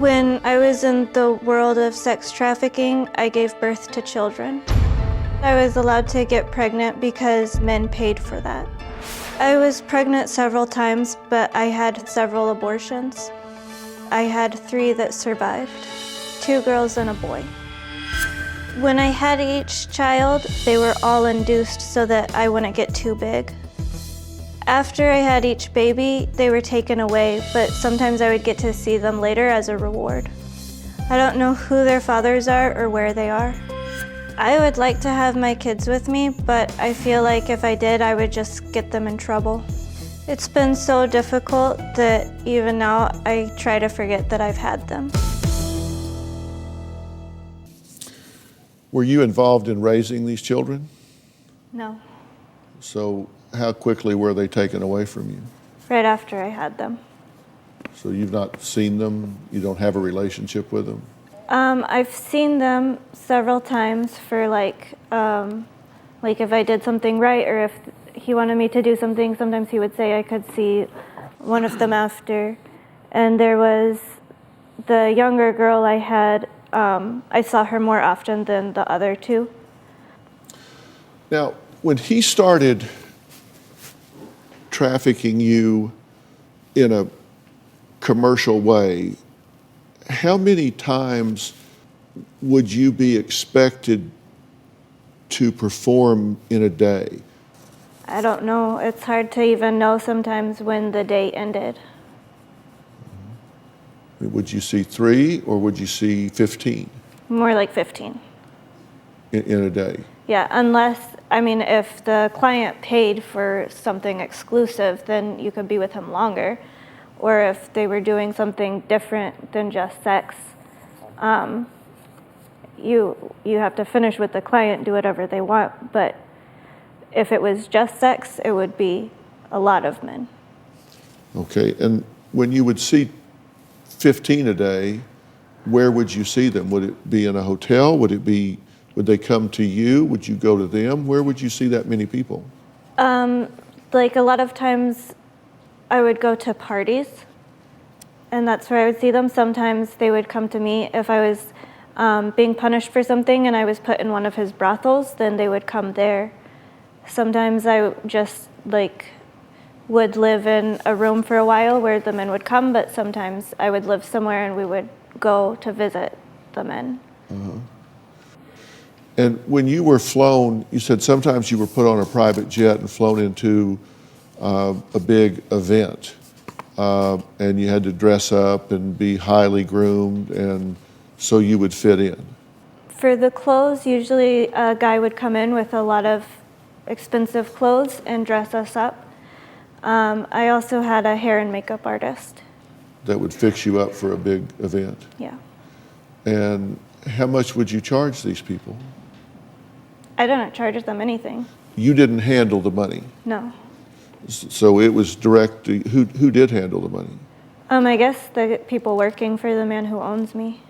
When I was in the world of sex trafficking, I gave birth to children. I was allowed to get pregnant because men paid for that. I was pregnant several times, but I had several abortions. I had 3 that survived, 2 girls and a boy. When I had each child, they were all induced so that I wouldn't get too big. After I had each baby, they were taken away, but sometimes I would get to see them later as a reward. I don't know who their fathers are or where they are. I would like to have my kids with me, but I feel like if I did, I would just get them in trouble. It's been so difficult that even now I try to forget that I've had them. Were you involved in raising these children? No. So how quickly were they taken away from you? Right after I had them. So you've not seen them? You don't have a relationship with them? I've seen them several times for like if I did something right or if he wanted me to do something, sometimes he would say I could see one of them after. And there was the younger girl I had, I saw her more often than the other 2. Now, when he started trafficking you in a commercial way, how many times would you be expected to perform in a day? I don't know. It's hard to even know sometimes when the day ended. Would you see 3 or would you see 15? More like 15. In a day? Yeah, unless, if the client paid for something exclusive, then you could be with him longer. Or if they were doing something different than just sex, you have to finish with the client, do whatever they want. But if it was just sex, it would be a lot of men. Okay, and when you would see 15 a day, where would you see them? Would it be in a hotel? Would they come to you? Would you go to them? Where would you see that many people? Like a lot of times I would go to parties and that's where I would see them. Sometimes they would come to me if I was being punished for something and I was put in one of his brothels, then they would come there. Sometimes I just would live in a room for a while where the men would come, but sometimes I would live somewhere and we would go to visit the men. Uh-huh. And when you were flown, you said sometimes you were put on a private jet and flown into a big event, and you had to dress up and be highly groomed, and so you would fit in. For the clothes, usually a guy would come in with a lot of expensive clothes and dress us up. I also had a hair and makeup artist. That would fix you up for a big event? Yeah. And how much would you charge these people? I didn't charge them anything. You didn't handle the money? No. So it was direct to, who did handle the money? I guess the people working for the man who owns me.